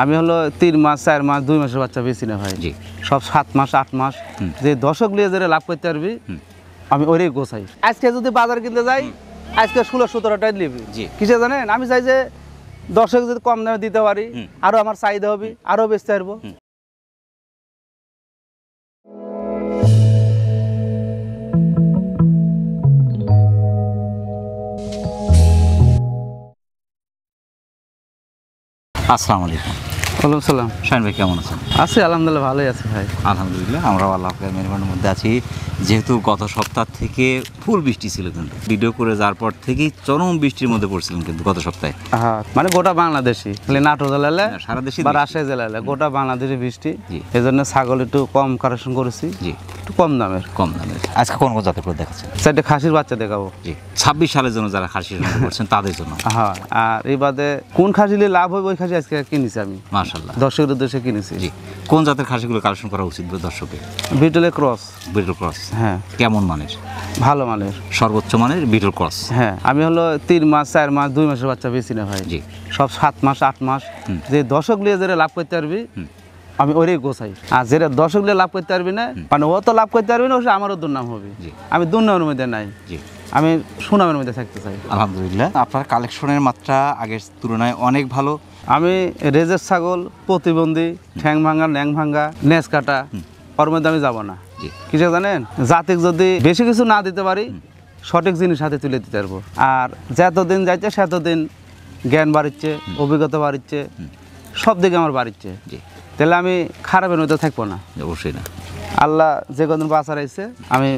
আমি হলো 3 মাস 4 মাস 2 মাসের বাচ্চা বেশি না ভাই, জি সব 7 মাস 8 মাস যে দর্শক লিয়ে যারা লাভ করতে পারবি আমি ওরই গোছাই। আজকে যদি বাজার কিনতে যাই আজকে 16-17 টাকা নিবি, কিসে জানেন আমি চাই যে দর্শক যদি কম দামে দিতে পারি আরো আমার চাহিদা হবে, আরো বেচতে পারবো। আসসালামু আলাইকুম। ওয়ালাইকুম সালাম। শাহিন ভাই কেমন আছেন? আছি আলহামদুলিল্লাহ, ভালোই আছি ভাই। আলহামদুলিল্লাহ আমরাও আল্লাহ পাকের মেহরবানির মধ্যে আছি। যেহেতু গত সপ্তাহ থেকে ফুল বৃষ্টি ছিল, কিন্তু ভিডিও করে যাওয়ার পর থেকেই চরম বৃষ্টির মধ্যে পড়ছিলেন কিন্তু গত সপ্তাহে। হ্যাঁ মানে গোটা বাংলাদেশি, নাটোর জেলায় সারা দেশে বা রাজশাহী জেলায় গোটা বাংলাদেশে বৃষ্টি, এই জন্য ছাগল একটু কম কালেকশন করেছি, জি একটু কম দামের। আজকে কোন কোন জাতের করে দেখাচ্ছেন? 4টে খাসির বাচ্চা দেখাবো। জি 26 সালের জন্য যারা খাসি সংগ্রহ করছেন তাদের জন্য। হ্যাঁ, আর এই বাদে কোন খাসি নিলে লাভ হবে ওই খাসি আজকে কিনেছি আমি, মাশাআল্লাহ দর্শকের উদ্দেশ্যে কিনেছি। জি কোন জাতের খাসিগুলো কালেকশন করা উচিত দর্শকের? বিটলের ক্রস। বিটল ক্রস, হ্যাঁ। কেমন মানের? ভালো মানের, সর্বোচ্চ মানের বিটল ক্রস। হ্যাঁ আমি হলো 3 মাস 4 মাস 2 মাসের বাচ্চা বেশি না ভাই, জি সব 7 মাস 8 মাস যে দর্শক লিয়ে যারা লাভ করতে পারবি আমি ওরই গোছাই। আর যেটা দর্শক লিয়ে লাভ করতে পারবি না মানে ও তো লাভ করতে পারবি না, আমারও দুর্নাম হবে। আমি দুর্নামের মধ্যে নাই, আমি সুনামের মধ্যে থাকতে চাই। আলহামদুলিল্লাহ আপনার কালেকশনের মাত্রা আগের তুলনায় অনেক ভালো। আমি রেজের ছাগল, প্রতিবন্ধী, ঠ্যাং ভাঙা, ন্যাং ভাঙা, নেজ কাটা, ওর মধ্যে আমি যাবো না। কিসে জানেন, জাতিক যদি বেশি কিছু না দিতে পারি সঠিক জিনিস হাতে তুলে দিতে পারবো। আর যতদিন যাইছে সেতদিন জ্ঞান বাড়িচ্ছে, অভিজ্ঞতা বাড়িচ্ছে, সব দিকে আমার বাড়িচ্ছে। তাহলে আমি খারাপের মধ্যে থাকবো না, অবশ্যই না। আল্লাহ যে কদিন বাঁচা রাখছে আমি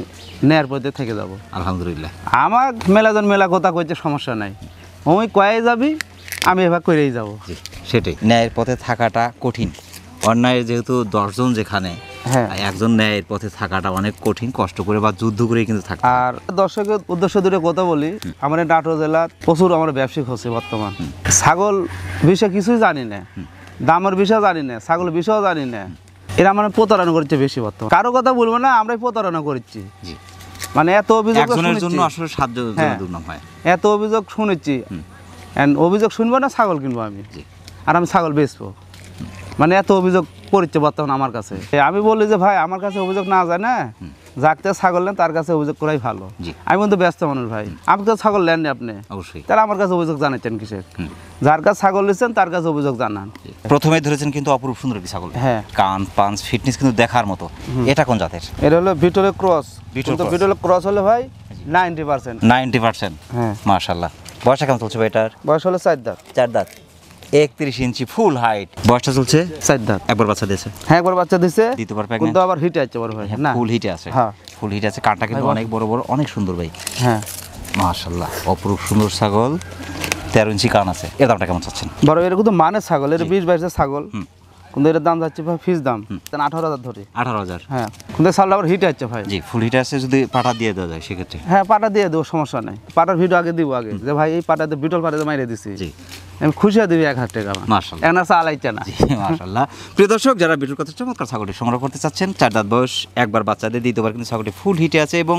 ন্যায়ের পথে থেকে যাব আলহামদুলিল্লাহ। আমার মেলাজন মেলা কথা কইতে সমস্যা নাই, ওই কয়ে যাবি আমি এবার করেই যাবো। সেটাই, ন্যায়ের পথে থাকাটা কঠিন। অন্যায়ের যেহেতু 10 জন যেখানে, হ্যাঁ একজন ন্যায়ের পথে থাকাটা অনেক কঠিন, কষ্ট করে বা যুদ্ধ করে কিন্তু থাকে। আর দর্শকের উদ্দেশ্য দূরে কথা বলি, আমার এই নাটোর জেলার প্রচুর আমার ব্যবসায়িক হচ্ছে বর্তমান। ছাগল বিষয়ে কিছুই জানি না, দামের বিষয়ে জানি না, ছাগল বিষয়েও জানি না, এরা মানে প্রতারণা করছে বেশি বর্তমান। কারো কথা বলবো না, আমরাই প্রতারণা করছি। মানে এত অভিযোগ একজনের জন্য আসলে 7 জনের দুর্নাম হয়। এত অভিযোগ শুনেছি, অভিযোগ শুনবো না ছাগল কিনবো আমি, আর আমি ছাগল বেচবো, মানে এত অভিযোগ করছে বর্তমান আমার কাছে। আমি বলি যে ভাই আমার কাছে অভিযোগ না যায় না, যাকে ছাগল নেন তার কাছে অভিযোগ করাই ভালো। আমি কিন্তু ব্যস্ত মানুষ ভাই, আমি তো ছাগল নেননি আপনি, অবশ্যই তাহলে আমার কাছে অভিযোগ জানাচ্ছেন কিসের? যার কাছে ছাগল নিচ্ছেন তার কাছে অভিযোগ জানান। প্রথমে ধরেছেন কিন্তু অপরূপ সুন্দর একটি ছাগল, হ্যাঁ কান পাঞ্চ ফিটনেস কিন্তু দেখার মতো। এটা কোন জাতের? এটা হলো বিটলের ক্রস। বিটলের ক্রস হলে ভাই 90%। হ্যাঁ মাশাআল্লাহ। বয়স কেমন চলছে ভাই এটার? বয়স হলো 4 দাঁত। 4 দাঁত, 31 ইঞ্চি ফুল হাইট। বয়সটা চলছে 4 দাঁত। একবার বাচ্চা দিয়েছে? হ্যাঁ একবার বাচ্চা দিয়েছে, দ্বিতীয়বার কিন্তু আবার হিটে আছে বড় ভাই। না ফুল হিটে আছে, হ্যাঁ ফুল হিটে আছে। কানটা কিন্তু অনেক বড় বড়, অনেক সুন্দর ভাই। হ্যাঁ মাশাআল্লাহ, অপরূপ সুন্দর ছাগল। 13 ইঞ্চি কান আছে। এর দামটা কেমন চাচ্ছেন? বড় এর কিন্তু মানে ছাগল, এর 20-22 ছাগল, কিন্তু এর দাম যাচ্ছে ভাই ফিস দাম 18,000 ধরে। 18,000? হ্যাঁ, কিন্তু ছাগল আবার হিটে আছে ভাই। জি ফুল হিটে আছে। যদি পাটা দিয়ে দেওয়া যায় সেক্ষেত্রে? হ্যাঁ পাটা দিয়ে দেবো, সমস্যা নাই। পাটার ভিডিও আগে দিব, আগে যে ভাই এই পাটাতে বিটল পাটাতে মাইরে দিছি, জি আমি খুশি হয়ে দিবি 1,000 টাকা। মাশাআল্লাহ, এনা চালাইছে না। মাশাআল্লাহ। প্রিয় দর্শক, যারা বিটল কথা চমৎকার ছাগলটি সংগ্রহ করতে চাচ্ছেন, 4 দাঁত বয়স, একবার বাচ্চা দিয়ে দ্বিতীয়বার কিন্তু ছাগলটি ফুল হিটে আছে এবং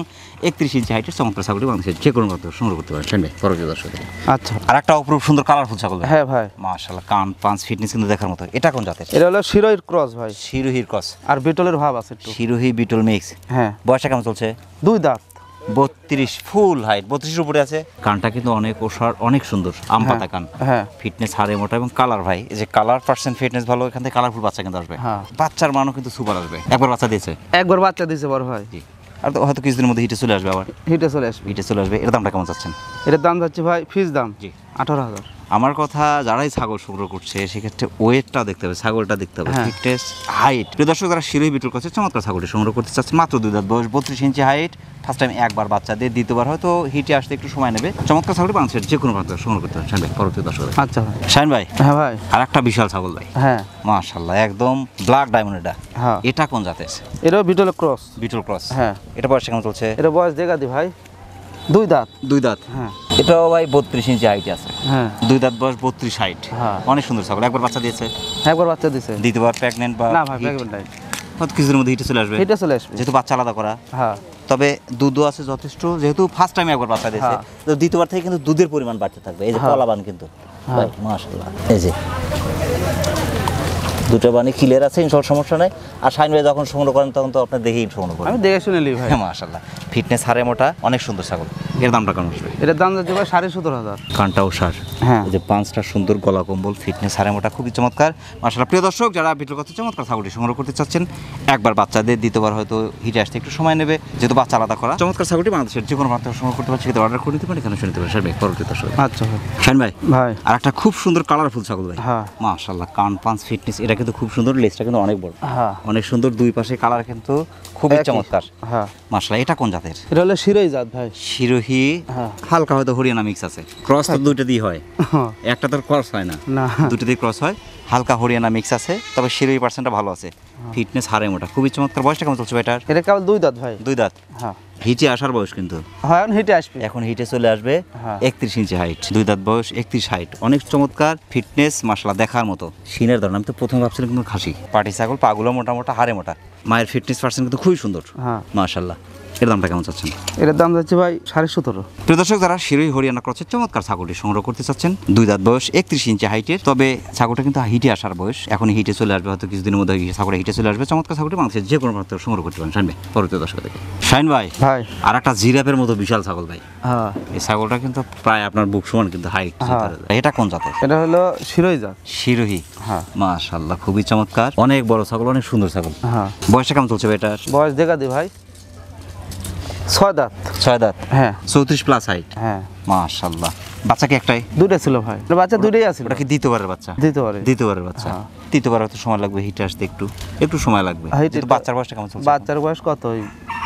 31 ইঞ্চি হাইটের চমৎকার ছাগলটি বাংলাদেশের যে কোনো কত সংগ্রহ করতে পারেন। শুনবে পরবর্তী দর্শক। আচ্ছা, আর একটা অপরূপ সুন্দর কালারফুল ছাগল। হ্যাঁ ভাই মাশাআল্লাহ, কান পাঁচ ফিটনেস কিন্তু দেখার মতো। এটা কোন জাতের? এটা হলো শিরোহির ক্রস ভাই। শিরোহির ক্রস আর বিটলের ভাব আছে একটু। শিরোহি বিটল মিক্স। হ্যাঁ, বয়সটা কেমন চলছে? 2 দাঁত। 32 ফুল হাইট, 32 এর উপরে আছে। কানটা কিন্তু অনেক ওষার, অনেক সুন্দর, আম পাতা কান। হ্যাঁ, ফিটনেস হাড়ে মোটা এবং কালার ভাই, এই যে কালার পার্সেন্ট ফিটনেস ভালো, এখান থেকে কালারফুল বাচ্চা কিন্তু আসবে। হ্যাঁ, বাচ্চার মানও কিন্তু সুপার আসবে। একবার বাচ্চা দিয়েছে? একবার বাচ্চা দিয়েছে বড় ভাই। জি, আর তো হয়তো কিছুদিনের মধ্যে হিটে চলে আসবে। আবার হিটে চলে আসবে। এর দামটা কেমন চাচ্ছেন? এর দাম যাচ্ছে ভাই ফিস দাম, জি 18,000। আমার কথা, যারাই ছাগল সংগ্রহ করছে সেক্ষেত্রে ওয়েটটা দেখতে হবে, ছাগলটা দেখতে হবে, ফিটনেস, হাইট। প্রিয় দর্শক, যারা শিরোহি বিটল কাছে চমৎকার ছাগলটি সংগ্রহ করতে চাচ্ছে, মাত্র 2 দাঁত বয়স, 32 ইঞ্চি হাইট, ফার্স্ট টাইম একবার বাচ্চা দিয়ে, দ্বিতীয়বার হয়তো হিটে আসতে একটু সময় নেবে। চমৎকার ছাগলটি বাংলাদেশের যে কোনো প্রান্ত সংগ্রহ করতে পারেন। শাহিন ভাই পরবর্তী দর্শক। আচ্ছা ভাই। শাহিন ভাই, হ্যাঁ ভাই, আর একটা বিশাল ছাগল ভাই। হ্যাঁ মাশাআল্লাহ, একদম ব্ল্যাক ডায়মন্ড। এটা হ্যাঁ, এটা কোন জাতের? এটা বিটল ক্রস। বিটল ক্রস, হ্যাঁ। এটা বয়স কেমন চলছে? এটা বয়স দেখা দি ভাই 2 দাঁত। 2 দাঁত, হ্যাঁ। এটাও ভাই 32 ইঞ্চি হাইট আছে। হ্যাঁ, 2 দাঁত বয়স, 32 হাইট। হ্যাঁ, অনেক সুন্দর ছাগল। একবার বাচ্চা দিয়েছে? একবার বাচ্চা দিয়েছে। দ্বিতীয়বার প্রেগন্যান্ট বা? না ভাই, প্রেগন্যান্ট নাই। কত কিছুদিনের মধ্যে হিটে চলে আসবে? হিটে চলে আসবে, যেহেতু বাচ্চা আলাদা করা। হ্যাঁ, তবে দুধও আছে যথেষ্ট, যেহেতু ফার্স্ট টাইম একবার বাচ্চা দিয়েছে, তো দ্বিতীয়বার থেকে কিন্তু দুধের পরিমাণ বাড়তে থাকবে। এই যে কলাবান কিন্তু ভাই মাশাআল্লাহ, এই যে দুটো বানি ক্লিয়ার আছে, ইনশাআল্লাহ সমস্যা নাই। আর শাইন ভাই যখন সংগ্রহ করেন তখন তো আপনি দেখেই সংগ্রহ করেন। আমি দেখে শুনে নিই ভাই। মাশাআল্লাহ, ফিটনেস হারে মোটা, অনেক সুন্দর ছাগল। এর দামটা কেমন আসবে? এটার দাম যাচ্ছে ভাই 17,500। কানটাও সার, হ্যাঁ। এই যে পাঁচটা সুন্দর গলা কম্বল, ফিটনেস হারে মোটা, খুবই চমৎকার মাশাআল্লাহ। প্রিয় দর্শক, যারা ভিডিওর কথা চমৎকার ছাগলটি সংগ্রহ করতে চাচ্ছেন, একবার বাচ্চাদের, দ্বিতীয়বার হয়তো হিটে আসতে একটু সময় নেবে, যেহেতু বাচ্চা আলাদা করা, চমৎকার ছাগলটি বাংলাদেশের যে কোনো প্রান্ত সংগ্রহ করতে পারছে, কিন্তু অর্ডার করে দিতে পারেন, এখানে শুনতে পারেন। শাইন ভাই, পরবর্তী দর্শক। আচ্ছা ভাই। শাইন ভাই, ভাই আর একটা খুব সুন্দর কালারফুল ছাগল ভাই। হ্যাঁ। মাশাআল্লাহ, কান পাঁচ ফিটনেস, এটা কিন্তু খুব সুন্দর, লেজটা কিন্তু অনেক বড়, হ্যাঁ, অনেক সুন্দর, দুই পাশে কালার কিন্তু খুবই একই। চমৎকার। হ্যাঁ, মাশাআল্লাহ, এটা কোন জাতের? এটা হলো শিরোই জাত ভাই। শিরোহী, হ্যাঁ। হালকা হয়তো হরিয়ানা মিক্স আছে, ক্রস তো দুইটা দিয়ে হয়, হ্যাঁ। একটা তোর ক্রস হয় না, না। দুটো দিয়ে ক্রস হয়, হালকা হরিয়ানা মিক্স আছে, তবে শিরোহী পার্সেন্টটা ভালো আছে, ফিটনেস হারে মোটা, খুবই চমৎকার। বয়সটা কেমন চলছে এটার? এটা কেবল 2 দাঁত ভাই। 2 দাঁত। হ্যাঁ। হিটে আসার বয়স কিন্তু, হ্যাঁ, এখন হিটে আসবে। এখন হিটে চলে আসবে। হ্যাঁ। 31 ইঞ্চি হাইট, 2 দাঁত বয়স, 31 হাইট, অনেক চমৎকার, ফিটনেস মাশাআল্লাহ দেখার মতো। সিনের ধরন, আমি তো প্রথম ভাবছিলাম কিন্তু খাসি, পাটি ছাগল, পাগুলো মোটা মোটা, হারে মোটা, মায়ের ফিটনেস পার্সেন্ট কিন্তু খুবই সুন্দর। হ্যাঁ। মাশাআল্লাহ, এর দামটা কেমন চাচ্ছেন? এটার দাম যাচ্ছে ভাই 17.5। প্রিয় দর্শক, যারা শিরোহী হরিয়ানা ক্রসের চমৎকার ছাগলটি সংগ্রহ করতে চাচ্ছেন, 2 দাঁত বয়স, 31 ইঞ্চি হাইটের, তবে ছাগলটা কিন্তু হিটে আসার বয়স, এখন হিটে চলে আসবে, হয়তো কিছুদিনের মধ্যে ছাগলটা হিটে চলে আসবে। চমৎকার ছাগলটি মানুষের যে কোনো প্রান্ত সংগ্রহ করতে পারেন। শাইন ভাই, পরবর্তী দর্শক থেকে। শাইন ভাই, ভাই। আর একটা জিরাফের মতো বিশাল ছাগল ভাই। হ্যাঁ। এই ছাগলটা কিন্তু প্রায় আপনার বুক সমান কিন্তু হাইট। হ্যাঁ। এটা কোন জাতের? এটা হলো শিরোই জাত। শিরোহী। হ্যাঁ। মাশাআল্লাহ, খুবই চমৎকার, অনেক বড় ছাগল, অনেক সুন্দর ছাগল। হ্যাঁ। বয়সটা কেমন চলছে ভাই এটার? বয়স দেখা দি ভাই 6 দাঁত। 6 দাঁত। হ্যাঁ। 34 প্লাস হাইট। হ্যাঁ। মাশাআল্লাহ, বাচ্চা কি একটাই? 2টা ছিল ভাই। বাচ্চা 2টাই আছে। ওটা কি দ্বিতীয়বারের বাচ্চা? দ্বিতীয়বারের বাচ্চা। হ্যাঁ। তৃতীয়বার হয়তো সময় লাগবে হিটে আসতে, একটু সময় লাগবে। কিন্তু বাচ্চার বয়সটা কেমন চলছে? বাচ্চার বয়স কত? ওই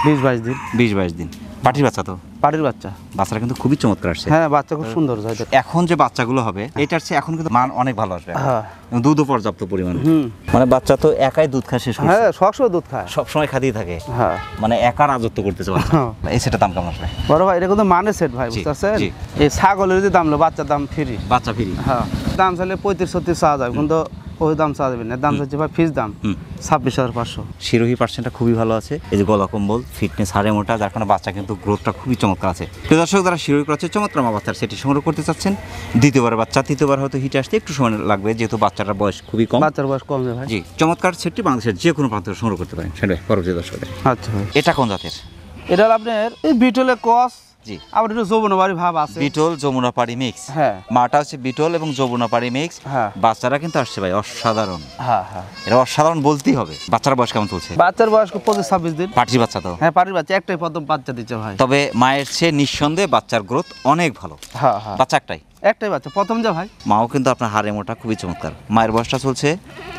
20-22 দিন। 20-22 দিন। পাটির বাচ্চা তো? পাটির বাচ্চা। বাচ্চাটা কিন্তু খুবই চমৎকার আসছে। হ্যাঁ, বাচ্চা খুব সুন্দর যায়। এখন যে বাচ্চাগুলো হবে, এটার চেয়ে এখন কিন্তু মান অনেক ভালো আসবে। হ্যাঁ। দুধও পর্যাপ্ত পরিমাণ। হুম। মানে বাচ্চা তো একাই দুধ খায় শেষ করছে। হ্যাঁ, সবসময় দুধ খায়। সব সময় খাতেই থাকে। হ্যাঁ। মানে একা রাজত্ব করতেছে বাচ্চা। হ্যাঁ। এই সেটার দাম কেমন আসবে? বড় ভাই, এটা কিন্তু মানে সেট ভাই, জি, বুঝতে পারছেন? জি। এই ছাগলের যে দাম হলো, বাচ্চার দাম ফ্রি। বাচ্চা ফ্রি। হ্যাঁ। দাম চাইলে 35-36 চাওয়া যাবে, কিন্তু ওই দাম চাওয়া যাবে না। দাম চাইছে ভাই ফিস দাম 26,500। শিরোহী পার্সেন্টটা খুবই ভালো আছে, এই যে গলা কম্বল, ফিটনেস হারে মোটা, যার কারণে বাচ্চা কিন্তু গ্রোথটা খুবই চমৎকার আছে। প্রিয় দর্শক, যারা শিরোহী ক্রসের চমৎকার মা বাচ্চার সেটি সংগ্রহ করতে চাচ্ছেন, দ্বিতীয়বার বাচ্চা, তৃতীয়বার হয়তো হিটে আসতে একটু সময় লাগবে, যেহেতু বাচ্চাটার বয়স খুবই কম। বাচ্চার বয়স কম যায় ভাই। জি, চমৎকার সেটটি বাংলাদেশের যে কোনো প্রান্ত থেকে সংগ্রহ করতে পারেন। সেটাই পরবর্তী দর্শক। আচ্ছা ভাই। এটা কোন জাতের? এটা হলো আপনার এই বিটলের ক্রস। জি। আবার একটু যৌবনবাড়ি ভাব আছে। বিটল যমুনাপাড়ি মিক্স। হ্যাঁ। মাটা হচ্ছে বিটল এবং যমুনাপাড়ি মিক্স। হ্যাঁ। বাচ্চারা কিন্তু আসছে ভাই অসাধারণ। হ্যাঁ, হ্যাঁ। এটা অসাধারণ বলতেই হবে। বাচ্চার বয়স কেমন চলছে? বাচ্চার বয়স 25-26 দিন। পাটির বাচ্চা তো? হ্যাঁ, পাটির বাচ্চা, একটাই প্রথম বাচ্চা দিচ্ছে ভাই। তবে মায়ের চেয়ে নিঃসন্দেহে বাচ্চার গ্রোথ অনেক ভালো। হ্যাঁ, হ্যাঁ। বাচ্চা একটাই বাচ্চা, প্রথম যা ভাই। মাও কিন্তু আপনার হাড়ে মোটা, খুবই চমৎকার। মায়ের বয়সটা চলছে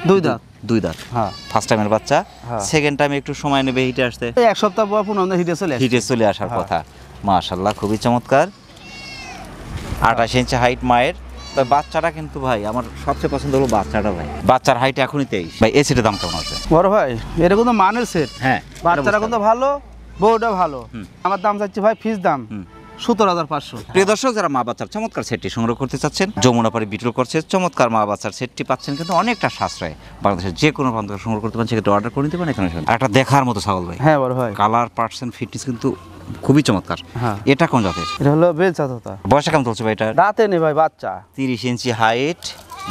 2 দাঁত। 2 দাঁত। হ্যাঁ। ফার্স্ট টাইমের বাচ্চা, হ্যাঁ। সেকেন্ড টাইমে একটু সময় নেবে হিটে আসতে। এই 1 সপ্তাহ পর পুনঃ হিটে চলে আসে। হিটে চলে আসার হ্যাঁ। কথা। মাশাআল্লাহ, খুবই চমৎকার, 28 ইঞ্চি হাইট মায়ের। তবে বাচ্চাটা কিন্তু ভাই আমার সবচেয়ে পছন্দ হলো বাচ্চাটা ভাই। বাচ্চার হাইট এখনই 23। ভাই এই সেটের দাম কেমন আছে? বড় ভাই, এটা কিন্তু মানের সেট। হ্যাঁ, বাচ্চারা কিন্তু ভালো, বউটা ভালো। আমার দাম চাচ্ছি ভাই ফিস দাম 17,500। প্রিয় দর্শক, যারা মা বাচ্চার চমৎকার সেটটি সংগ্রহ করতে চাচ্ছেন, যমুনাপাড়ি বিটল করছে চমৎকার মা বাচ্চার সেটটি পাচ্ছেন কিন্তু অনেকটা সাশ্রয়। বাংলাদেশের যে কোনো প্রান্ত থেকে সংগ্রহ করতে পারেন, সেক্ষেত্রে অর্ডার করে নিতে পারেন। এখানে আর একটা দেখার মতো ছাগল ভাই। হ্যাঁ বড় ভাই। কালার পার্সেন্ট ফিটনেস কিন্তু খুবই চমৎকার। হ্যাঁ। এটা কোন জাতের? এটা হলো বেলচাততা। বয়স কেমন চলছে ভাই এটার? দাঁতে নেই ভাই, বাচ্চা। 30 ইঞ্চি হাইট।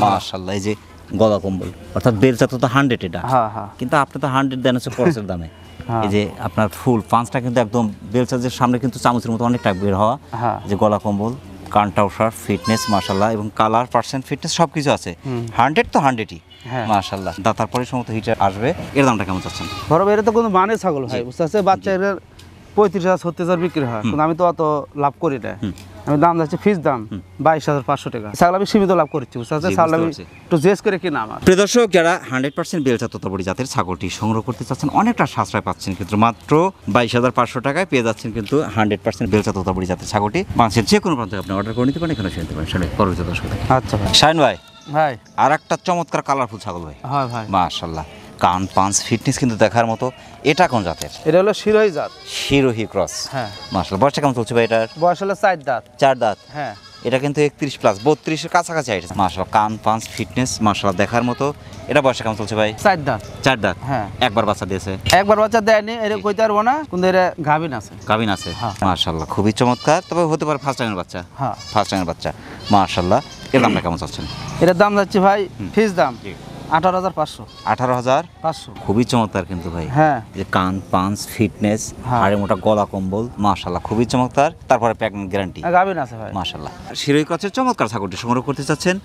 মাশাআল্লাহ, এই যে গলা কম্বল, অর্থাৎ বেলচা তো 100 এটা। হ্যাঁ, হ্যাঁ। কিন্তু আপনি তো 100 দেন হচ্ছে খরচের দামে। এই যে আপনার ফুল পাঁচটা কিন্তু একদম বেলচার সামনে কিন্তু চামচের মতো অনেকটা বের হওয়া। হ্যাঁ। যে গলা কম্বল, কানটাও শার্প, ফিটনেস মাশাআল্লাহ, এবং কালার পার্সেন্ট ফিটনেস সব কিছু আছে। 100 তো 100ই। হ্যাঁ। মাশাআল্লাহ, দাঁতার পরে সমস্ত হিটার আসবে। এর দামটা কেমন চাচ্ছেন? বড় ভাই, এটা তো কোনো মানে ছাগল ভাই, বুঝতে পারছে? বাচ্চা এর 35,000-36,000 বিক্রি হয়, কিন্তু আমি তো অত লাভ করি না। আমি দাম যাচ্ছে ফিস দাম 22,500 টাকা। ছাগল আমি সীমিত লাভ করছি, বুঝতে পারছে? ছাগল আমি একটু জেস করে কিনা আমার। প্রিয় দর্শক, যারা 100% বেলচা তোতাপুরি জাতের ছাগলটি সংগ্রহ করতে চাচ্ছেন, অনেকটা সাশ্রয় পাচ্ছেন কিন্তু মাত্র 22,500 টাকায় পেয়ে যাচ্ছেন কিন্তু 100% বেলচা তোতাপুরি জাতের ছাগলটি। বাংলাদেশের যে কোনো প্রান্তে আপনি অর্ডার করে নিতে পারেন, এখানে শুনতে পারেন। সেটাই পরবর্তী দর্শক। আচ্ছা ভাই। শাইন ভাই, ভাই। আর একটা চমৎকার কালারফুল ছাগল ভাই। হ্যাঁ ভাই। মাশাআল্লাহ, কান পাঁচ ফিটনেস কিন্তু দেখার মতো। এটা কোন জাতের? এটা হলো শিরোহী জাত। শিরোহী ক্রস। হ্যাঁ। মাশাআল্লাহ, বয়সটা কেমন চলছে ভাই এটার? বয়স হলো 4 দাঁত। 4 দাঁত। হ্যাঁ। এটা কিন্তু 31 প্লাস, 32 এর কাছাকাছি আছে। মাশাআল্লাহ, কান পাঁচ ফিটনেস মাশাআল্লাহ দেখার মতো। এটা বয়সটা কেমন চলছে ভাই? 4 দাঁত। 4 দাঁত। হ্যাঁ। একবার বাচ্চা দিয়েছে? একবার বাচ্চা দেয়নি, এটা কইতে পারবো না, কিন্তু এটা গাভিন আছে। গাভিন আছে। হ্যাঁ। মাশাআল্লাহ, খুবই চমৎকার। তবে হতে পারে ফার্স্ট টাইমের বাচ্চা। হ্যাঁ। ফার্স্ট টাইমের বাচ্চা। মাশাআল্লাহ, এর দামটা কেমন চাচ্ছেন? এটার দাম যাচ্ছে ভাই ফিস দাম 18,500। 18,500। খুবই চমৎকার কিন্তু ভাই। হ্যাঁ, যে কান পাঞ্চ ফিটনেস হাড়ে মোটা গলা কম্বল মাশাআল্লাহ খুবই চমৎকার। তারপরে প্রেগন্যান্ট গ্যারান্টি গাভিন আছে ভাই মাশাআল্লাহ। শিরোই ক্রসের চমৎকার ছাগলটি সংগ্রহ করতে চাচ্ছেন।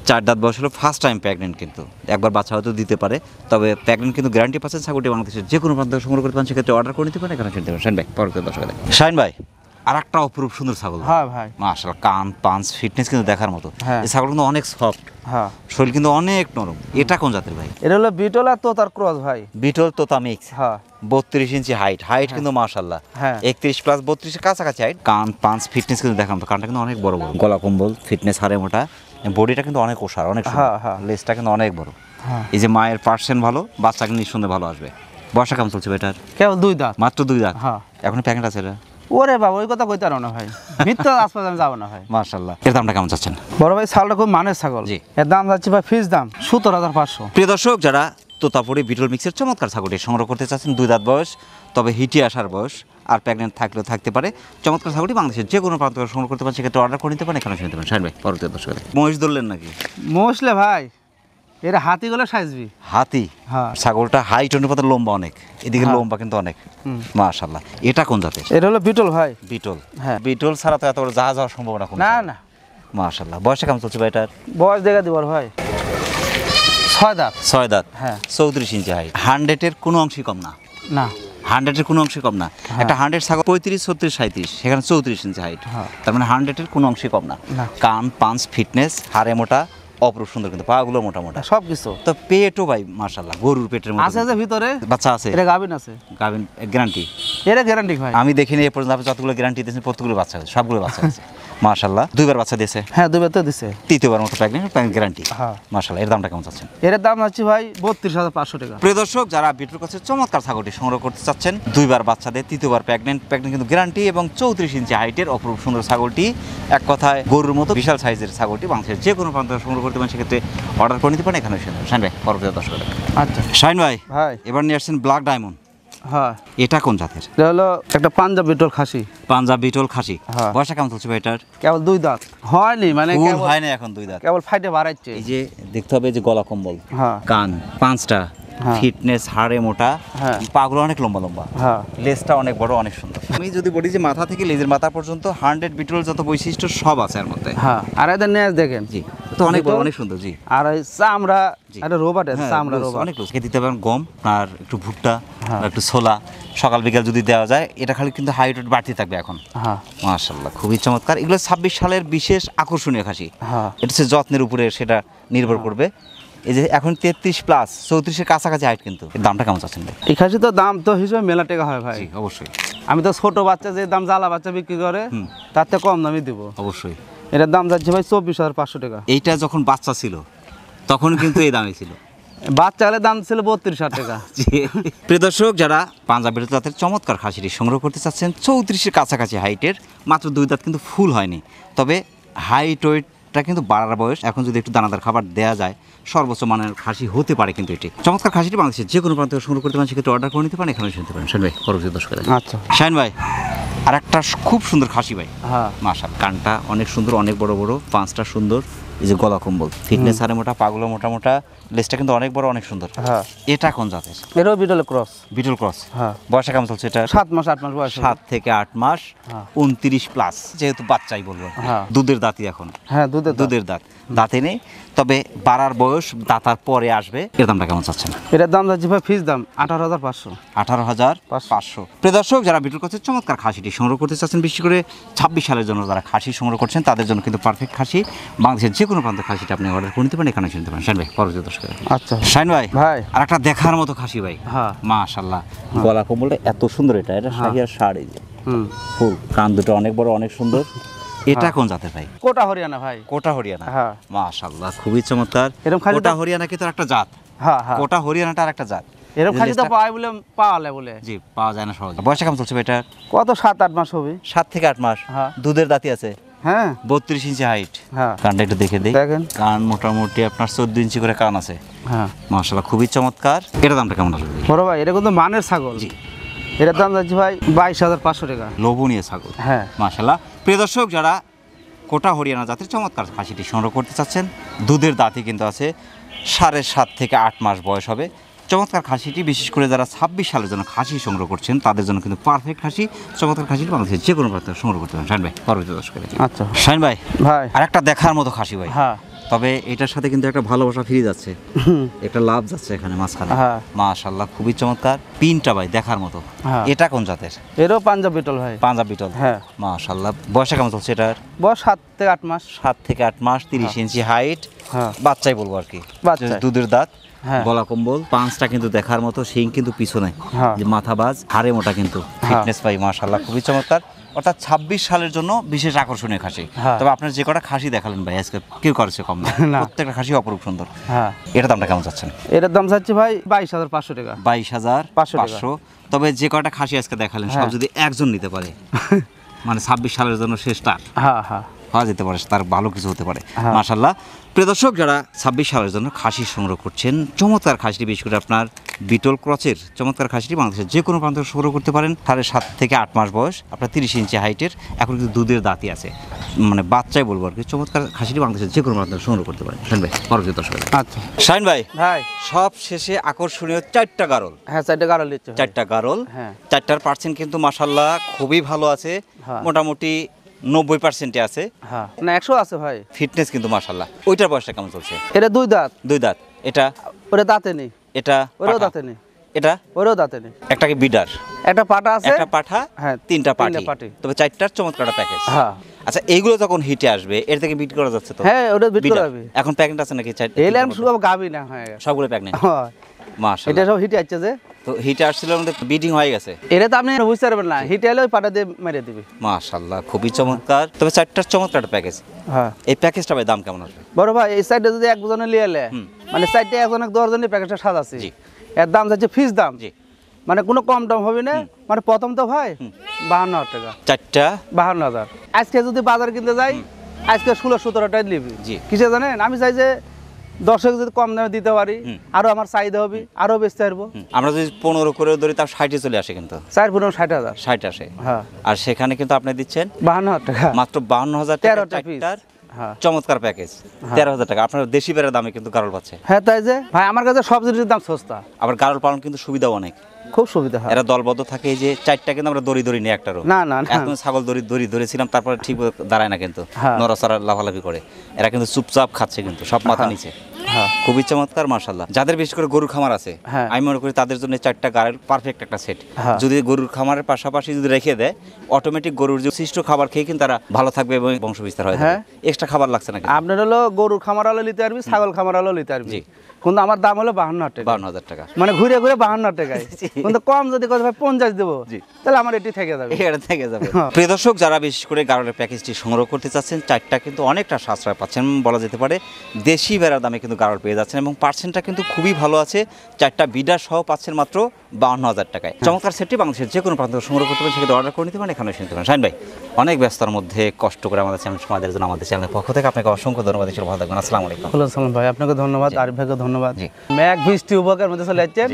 4 দাঁত বয়স হলো, ফার্স্ট টাইম প্রেগন্যান্ট, কিন্তু একবার বাচ্চা হয়তো দিতে পারে, তবে প্রেগন্যান্ট কিন্তু গ্যারান্টি পাচ্ছেন। ছাগলটি বাংলাদেশের যে কোনো প্রান্ত থেকে সংগ্রহ করতে পারেন, সেক্ষেত্রে অর্ডার করে নিতে পারেন। এখানে শুনতে পারেন শাহিন ভাই পরবর্তী দর্শক। শাহিন ভাই আর একটা অপরূপ সুন্দর ছাগল। হ্যাঁ ভাই মাশাআল্লাহ কান পাঞ্চ ফিটনেস কিন্তু দেখার মতো। হ্যাঁ। এই ছাগল কিন্তু অনেক সফট, হ্যাঁ শরীর কিন্তু অনেক নরম। এটা কোন জাতের ভাই? এটা হলো বিটল আর তোতার ক্রস ভাই। বিটল তোতা মিক্স। হ্যাঁ 32 ইঞ্চি হাইট কিন্তু মাশাআল্লাহ। হ্যাঁ 31 প্লাস 32 এর কাছাকাছি হাইট। কান পাঞ্চ ফিটনেস কিন্তু দেখার মতো। কানটা কিন্তু অনেক বড় বড়, গলা কম্বল ফিটনেস হাড়ে মোটা, বডিটা কিন্তু অনেক ওষার, অনেক সুন্দর। হ্যাঁ, হ্যাঁ। লেজটা কিন্তু অনেক বড়। হ্যাঁ এই যে মায়ের পার্সেন্ট ভালো, বাচ্চা কিন্তু নিঃসন্দেহে ভালো আসবে। বয়সটা কেমন চলছে বেটার? কেবল 2 দাঁত। মাত্র 2 দাঁত। হ্যাঁ এখন প্যাকেট আছে এটা? ওরে বাবা ওই কথা কইতে পারো না ভাই, মিথ্যা আশপাশে আমি যাবো না ভাই। মাশাআল্লাহ। এর দামটা কেমন চাচ্ছেন? বড় ভাই ছাগলটা খুব মানের ছাগল। জি। এর দাম যাচ্ছে ভাই ফিক্স দাম 17,500। প্রিয় দর্শক, যারা তোতাপুরি বিটল মিক্সের চমৎকার ছাগলটি সংগ্রহ করতে চাচ্ছেন, 2 দাঁত বয়স, তবে হিটে আসার বয়স, আর প্রেগনেন্ট থাকলেও থাকতে পারে, চমৎকার ছাগলটি বাংলাদেশের যে কোনো প্রান্ত থেকে সংগ্রহ করতে পারেন, সেক্ষেত্রে অর্ডার করে নিতে পারেন। এখানে শুনতে পারেন শাহিন ভাই পরবর্তী দর্শক। মহিষ ধরলেন নাকি? মোসলে ভাই এর হাতিগুলো সাইজবি। হাতি। হ্যাঁ ছাগলটা হাইট অনুপাতে লম্বা অনেক, এদিকে লম্বা কিন্তু অনেক। মাশাআল্লাহ। এটা কোন জাতের? এটা হলো বিটল ভাই। বিটল। হ্যাঁ। বিটল ছাড়া তো এত বড় জাহাজ হওয়ার সম্ভাবনা কম। না না মাশাআল্লাহ। বয়সটা কেমন চলছে ভাই এটার? বয়স দেখা দিব ভাই 6 দাঁত। 6 দাঁত। হ্যাঁ 34 ইঞ্চি হাইট। 100 এর কোনো অংশই কম না। না 100 এর কোনো অংশই কম না। একটা 100 ছাগল 35 36 37, সেখানে 34 ইঞ্চি হাইট। হ্যাঁ। তার মানে 100 এর কোনো অংশই কম না। না। কান পাঞ্চ ফিটনেস হাড়ে মোটা অপরূপ সুন্দর, কিন্তু পাগুলো মোটা মোটা। সব কিছু তো পেটও ভাই মাশাআল্লাহ গরুর পেটের মতো। আছে যে ভিতরে বাচ্চা আছে? এটা গাভিন আছে। গাভিন গ্যারান্টি? এর গ্যারান্টি ভাই। আমি দেখিনি এ পর্যন্ত আপনি যতগুলো গ্যারান্টি দিয়েছেন প্রত্যেকগুলো বাচ্চা আছে, সবগুলো বাচ্চা আছে মাশাআল্লাহ। 2বার বাচ্চা দিয়েছে? হ্যাঁ 2 বার তো দিছে। 3য়বার মতো প্রেগন্যান্ট গ্যারান্টি। হ্যাঁ মাশাআল্লাহ। এর দামটা কেমন চাচ্ছেন? এর দাম হচ্ছে ভাই 32,500 টাকা। প্রিয় দর্শক, যারা বিটল কাছে চমৎকার ছাগলটি সংগ্রহ করতে চাচ্ছেন, 2বার বাচ্চা দেয়, 3য়বার প্রেগন্যান্ট কিন্তু গ্যারান্টি, এবং 34 ইঞ্চি হাইটের অপরূপ সুন্দর ছাগলটি, এক কথায় গরুর মতো বিশাল সাইজের ছাগলটি বাংলাদেশের যে কোনো প্রান্ত থেকে সংগ্রহ করতে পারেন, সেক্ষেত্রে অর্ডার করে নিতে পারেন। এখানে শাহিন ভাই পরবর্তী দর্শক। আচ্ছা শাহিন ভাই ভাই। এবার নিয়ে আসছেন ব্ল্যাক ডায়মন্ড। হ্যাঁ এটা কোন জাতের? এটা হলো একটা পাঞ্জাব বিটল খাসি। পাঞ্জাব বিটল খাসি। হ্যাঁ। বয়সটা কেমন চলছে ভাই এটার? কেবল 2 দাঁত হয়নি, মানে ফুল কেবল হয় না এখন, 2 দাঁত। কেবল ফাইটে বাড়াইছে। এই যে দেখতে হবে যে গলা কম্বল, হ্যাঁ কান পাঁচটা, হ্যাঁ। ফিটনেস হাড়ে মোটা, হ্যাঁ। পাগুলো অনেক লম্বা লম্বা, হ্যাঁ লেজটা অনেক বড় অনেক সুন্দর। আমি যদি বলি যে মাথা থেকে লেজের মাথা পর্যন্ত 100 বিটল যত বৈশিষ্ট্য সব আছে এর মধ্যে। হ্যাঁ আর এদের নেজ দেখেন। জি, তো অনেক বড় বিটল। অনেক সুন্দর। জি। আর ওই চামড়া জি। একটা রোবটের হ্যাঁ, চামড়া লুজ, রোবট। অনেক লুজ। দিতে পারেন গম আর একটু ভুট্টা, হ্যাঁ। আর একটু ছোলা, সকাল বিকাল যদি দেওয়া যায়, এটা খালি কিন্তু হাইট বাড়তে থাকবে এখন। হ্যাঁ মাশাআল্লাহ খুবই চমৎকার। এগুলো 26 সালের বিশেষ আকর্ষণীয় খাসি। হ্যাঁ এটা হচ্ছে যত্নের উপরে সেটা নির্ভর করবে। এই যে এখন 33 প্লাস 34-এর কাছাকাছি হাইট, কিন্তু এর দামটা কেমন চাচ্ছেন ভাই? এই খাসি তো দাম তো হিসেবে মেলা টাকা হয় ভাই। জি অবশ্যই আমি তো ছোট বাচ্চা যে দাম জ্বালা বাচ্চা বিক্রি করে তার থেকে কম দামই দিব। অবশ্যই। এটার দাম যাচ্ছে ভাই 24,500 টাকা। এইটা যখন বাচ্চা ছিল তখন কিন্তু এই দামই ছিল। বাচ্চা হলে দাম ছিল 32,000 টাকা। জি। প্রিয় দর্শক, যারা পাঞ্জাব বিটল জাতের চমৎকার খাসিটি সংগ্রহ করতে চাচ্ছেন, 34-এর কাছাকাছি হাইটের, মাত্র 2 দাঁত, কিন্তু ফুল হয়নি, তবে হাইট ওয়েটটা কিন্তু বাড়ার বয়স। এখন যদি একটু দানাদার খাবার দেওয়া যায়, সর্বোচ্চ মানের খাসি হতে পারে। কিন্তু এটি চমৎকার খাসিটি বাংলাদেশের যে কোনো প্রান্ত থেকে সংগ্রহ করতে পারেন, সেক্ষেত্রে অর্ডার করে নিতে পারেন। এখানে শুনতে পারেন শাহিন ভাই পরবর্তী দর্শক। আচ্ছা শাহিন ভাই আর একটা খুব সুন্দর খাসি ভাই। হ্যাঁ মাশাআল্লাহ। কানটা অনেক সুন্দর, অনেক বড় বড়, পাঁচটা সুন্দর, এই যে গলা কম্বল, ফিটনেস হাড়ে মোটা, পাগুলো মোটা মোটা, লেজটা কিন্তু অনেক বড় অনেক সুন্দর। হ্যাঁ এটা কোন জাতের? এটাও বিটলের ক্রস। Beetle cross. হ্যাঁ বয়সটা কেমন চলছে এটা? 7 মাস 8 মাস বয়স। 7 থেকে 8 মাস। হ্যাঁ। 29 প্লাস, যেহেতু বাচ্চাই বলবো। হ্যাঁ। দুধের দাঁতই এখন। হ্যাঁ দুধের দাঁত। দুধের দাঁত, দাঁতে নেই, তবে বাড়ার বয়স, দাঁতার পরে আসবে। এর দামটা কেমন চাচ্ছেন? এটার দাম যাচ্ছে ভাই ফিক্স দাম 18,500। 18,500। প্রিয় দর্শক, যারা বিটল ক্রসের চমৎকার খাসিটি সংগ্রহ করতে চাচ্ছেন, বিশেষ করে 26 সালের জন্য যারা খাসি সংগ্রহ করছেন, তাদের জন্য কিন্তু পারফেক্ট খাসি। বাংলাদেশের যে কোনো প্রান্তের খাসিটা আপনি অর্ডার করে নিতে পারেন। এখানে শুনতে পারেন শাহিন ভাই পরবর্তী দর্শক। আচ্ছা শাহিন ভাই ভাই। আর একটা দেখার মতো খাসি ভাই। হ্যাঁ মাশাআল্লাহ। গলা কম্বলটা এত সুন্দর, এটা শাহী আর ষাঁড়, এই যে হুম ফুল, কান দুটো অনেক বড় অনেক সুন্দর। এটা কোন জাতের ভাই? কোটা হরিয়ানা ভাই। কোটা হরিয়ানা। হ্যাঁ মাশাআল্লাহ খুবই চমৎকার। এরকম খাসি কোটা হরিয়ানা কিন্তু একটা জাত। হ্যাঁ হ্যাঁ কোটা হরিয়ানাটা আরেকটা জাত। এরকম খাসি তো পাওয়া বলে পাওয়ালে বলে। জি, পাওয়া যায় না সহজে। বয়স কেমন চলছে এটা? কত 7-8 মাস হবে। 7 থেকে 8 মাস। হ্যাঁ। দুধের দাঁতি আছে। হ্যাঁ 32 ইঞ্চি হাইট। হ্যাঁ কানটা একটু দেখে দেই। দেখেন। কান মোটামুটি আপনার 14 ইঞ্চি করে কান আছে। হ্যাঁ মাশাআল্লাহ খুবই চমৎকার। এটার দামটা কেমন আসবে? বড় ভাই এটা কিন্তু মানের ছাগল। জি। এটার দাম যাচ্ছে ভাই 22,500 টাকা। লোভনীয় ছাগল। হ্যাঁ মাশাআল্লাহ। প্রিয় দর্শক, যারা কোটা হরিয়ানা জাতের চমৎকার খাসিটি সংগ্রহ করতে চাচ্ছেন, দুধের দাঁতই কিন্তু আছে, 7.5 থেকে 8 মাস বয়স হবে। চমৎকার খাসিটি বিশেষ করে যারা 26 সালের জন্য খাসি সংগ্রহ করছেন তাদের জন্য কিন্তু পারফেক্ট খাসি। চমৎকার খাসিটি বাংলাদেশের যে কোনো প্রান্ত সংগ্রহ করতে পারেন। শাহিন ভাই পরবর্তী দর্শকের আচ্ছা শাহিন ভাই ভাই আর একটা দেখার মতো খাসি ভাই। হ্যাঁ তবে এটার সাথে কিন্তু একটা ভালোবাসা ফিরে যাচ্ছে, একটা লাভ যাচ্ছে এখানে মাঝখানে। হ্যাঁ মাশাআল্লাহ খুবই চমৎকার, পিনটা ভাই দেখার মতো। হ্যাঁ। এটা কোন জাতের? এরও পাঞ্জাব বিটল ভাই। পাঞ্জাব বিটল। হ্যাঁ মাশাআল্লাহ বয়সটা কেমন চলছে এটার? বয়স 7 থেকে 8 মাস। 7 থেকে 8 মাস, 30 ইঞ্চি হাইট। হ্যাঁ বাচ্চাই বলবো আর কি, বাচ্চাই। দুধের দাঁত, হ্যাঁ। গলা কম্বল, পাঁচটা কিন্তু দেখার মতো, শিং কিন্তু পিছনে, হ্যাঁ। যে মাথা বাজ, হাড়ে মোটা কিন্তু ফিটনেস পাই মাশাআল্লাহ খুবই চমৎকার। অর্থাৎ 26 সালের জন্য বিশেষ আকর্ষণীয় খাসি। হ্যাঁ। তবে আপনার যে কটা খাসি দেখালেন ভাই আজকে কেউ করেছে কম না, না। প্রত্যেকটা খাসি অপরূপ সুন্দর। হ্যাঁ এটা দামটা কেমন যাচ্ছেন? এটার দাম চাচ্ছি ভাই 22,500 টাকা। 22,500। তবে যে কটা খাসি আজকে দেখালেন সব হ্যাঁ। যদি একজন নিতে পারে, মানে 26 সালের জন্য শেষটা হ্যাঁ হ্যাঁ হওয়া যেতে পারে, তার ভালো কিছু হতে পারে। হ্যাঁ। মাশাআল্লাহ প্রিয় দর্শক, যারা 26 সালের জন্য খাসি সংগ্রহ করছেন, চমৎকার খাসিটি বিশেষ করে আপনার বিটল ক্রচের চমৎকার খাসিটি বাংলাদেশের যে কোনো প্রান্ত সংগ্রহ করতে পারেন। 7.5 থেকে 8 মাস বয়স, আপনার 30 ইঞ্চি হাইটের, এখন কিন্তু দুধের দাঁতই আছে, মানে বাচ্চাই বলবো আর কি। চমৎকার খাসিটি বাংলাদেশের যে কোনো প্রান্ত সংগ্রহ করতে পারেন। শাহিন ভাই পরবর্তী দর্শক। আচ্ছা শাহিন ভাই ভাই সব শেষে আকর্ষণীয় 4টা গারল। হ্যাঁ 4টা গাড়ল দিচ্ছে ভাই। 4টা গারল, হ্যাঁ 4টার পার্সেন্ট কিন্তু মাশাআল্লাহ খুবই ভালো আছে, হ্যাঁ। মোটামুটি 90% আছে। হ্যাঁ না 100 আছে ভাই। ফিটনেস কিন্তু মাশাআল্লাহ। ওইটার বয়সটা কেমন চলছে? এটা 2 দাঁত। 2 দাঁত। এটা ওরে দাঁতে নেই। এটা ওরেও পাঠা। দাঁতে নেই। এটা ওরেও দাঁতে নেই। একটা কি বিডার, একটা পাটা আছে। একটা পাঠা, হ্যাঁ 3টা পাটি। 3টা পাটি। তবে 4টার চমৎকার প্যাকেজ। হ্যাঁ আচ্ছা এইগুলো যখন হিটে আসবে এর থেকে বিট করা যাচ্ছে তো? হ্যাঁ ওটা বিট বিডার। করাবে। এখন প্যাকেট আছে নাকি? এলে আমি শুধু গাবি না হয়ে গেছে। সবগুলো প্যাকেট। হ্যাঁ এটা মাশাআল্লাহ। সব হিটে আছে যে। তো হিটে আসছিল আমাদের বিডিং হয়ে গেছে। এটা তো আপনি বুঝতে পারবেন না, হিটে এলে ওই পাটা দিয়ে মেরে দিবে। মাশাআল্লাহ খুবই চমৎকার। তবে 4টার চমৎকার প্যাকেজ। হ্যাঁ এই প্যাকেজটা ভাই দাম কেমন আসবে? বড় ভাই এই সাইডে যদি একজনে নিয়ে এলে, মানে সাইডে একজনে 10 জনের প্যাকেটটা সাজাচ্ছে, জি। এর দাম যাচ্ছে ফিস দাম, জি। মানে কোনো কম দাম হবে না। মানে প্রথম তো ভাই 52,000 টাকা। 4টা 52,000। আজকে যদি বাজার কিনতে যাই আজকে 16-17 টাকা নিবি। জি। কিসে জানেন, আমি চাই যে দর্শক যদি কম দামে দিতে পারি, আরো আমার চাহিদা হবে, আরো বেচতে পারবো। আমরা যদি 15 করে ধরি তাও 60-এ চলে আসে কিন্তু। 4-15-60,000। 60 আসে। হ্যাঁ আর সেখানে কিন্তু আপনি দিচ্ছেন 52,000 টাকা। মাত্র 52,000 টাকা। 13টা পিস। 4টার হ্যাঁ চমৎকার প্যাকেজ 13,000 টাকা। আপনার দেশি বেড়ার দামে কিন্তু গারল পাচ্ছে। হ্যাঁ তাই যে ভাই আমার কাছে সব জিনিসের দাম সস্তা, আবার গারল পালন কিন্তু সুবিধাও অনেক, খুব সুবিধা হয়। এরা দলবদ্ধ থাকে। এই যে 4টা কিন্তু আমরা দড়ি দড়ি নিয়ে একটারও না না না এখন ছাগল দড়ি ধরেছিলাম, তারপরে ঠিক দাঁড়ায় না কিন্তু, হ্যাঁ। নড়াচড়া লাফালাফি করে। এরা কিন্তু চুপচাপ খাচ্ছে কিন্তু সব মাথা নিচে। হ্যাঁ খুবই চমৎকার মাশাআল্লাহ। যাদের বিশেষ করে গরুর খামার আছে, হ্যাঁ। আমি মনে করি তাদের জন্য 4টা গাড়ির পারফেক্ট একটা সেট। হ্যাঁ। যদি গরুর খামারের পাশাপাশি যদি রেখে দেয়, অটোমেটিক গরুর যে সৃষ্ট খাবার খেয়ে কিন্তু তারা ভালো থাকবে এবং বংশ বিস্তার হয়ে যাবে। হ্যাঁ। এক্সট্রা খাবার লাগছে না কিন্তু। আপনার হলো গরুর খামার হলো নিতে পারবি, ছাগল খামার হলো নিতে পারবি, জি। কিন্তু আমার দাম হলো 52,000 টাকা। 52,000 টাকা। মানে ঘুরে ঘুরে 52,000 টাকায়। কিন্তু কম যদি কথা ভাই 50 দেবো, জি। তাহলে আমার এটি থেকে যাবে। এটা থেকে যাবে। হ্যাঁ। প্রিয় দর্শক, যারা বিশেষ করে গারলের প্যাকেজটি সংগ্রহ করতে চাচ্ছেন, 4টা কিন্তু অনেকটা সাশ্রয় পাচ্ছেন বলা যেতে পারে। দেশি ভেড়ার দামে কিন্তু গারল পেয়ে যাচ্ছেন এবং পার্সেন্টটা কিন্তু খুবই ভালো আছে। 4টা বিডার সহ পাচ্ছেন মাত্র 52,000 টাকায়। চমৎকার সেটটি বাংলাদেশের যে কোনো প্রান্ত থেকে সংগ্রহ করতে পারেন, সেক্ষেত্রে অর্ডার করে নিতে পারেন, এখানে এসে নিতে পারেন। শাহিন ভাই অনেক ব্যস্ততার মধ্যে কষ্ট করে আমাদের চ্যানেল সমাজের জন্য আমাদের চ্যানেলের পক্ষ থেকে আপনাকে অসংখ্য ধন্যবাদ। এসে ভালো থাকবেন। আসসালামু আলাইকুম। সালাম ভাই, আপনাকে ধন্যবাদ, আরিফ ভাইকে ধন্যবাদ। জি। ম্যাঘ বৃষ্টি উপকার মধ্যে চলে যাচ্ছেন,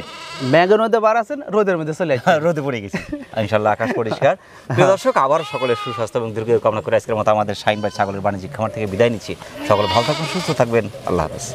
ম্যাঘের মধ্যে বার আছেন, রোদের মধ্যে চলে যাচ্ছেন। রোদে পড়ে গেছি, ইনশাআল্লাহ আকাশ পরিষ্কার। প্রিয় দর্শক, আবার সকলের সুস্বাস্থ্য এবং দীর্ঘায়ু কামনা করে আজকের মতো আমাদের শাহিন ভাই ছাগলের বাণিজ্যিক খামার থেকে বিদায় নিচ্ছি। সকলে ভালো থাকবেন, সুস্থ থাকবেন। আল্লাহ হাফেজ।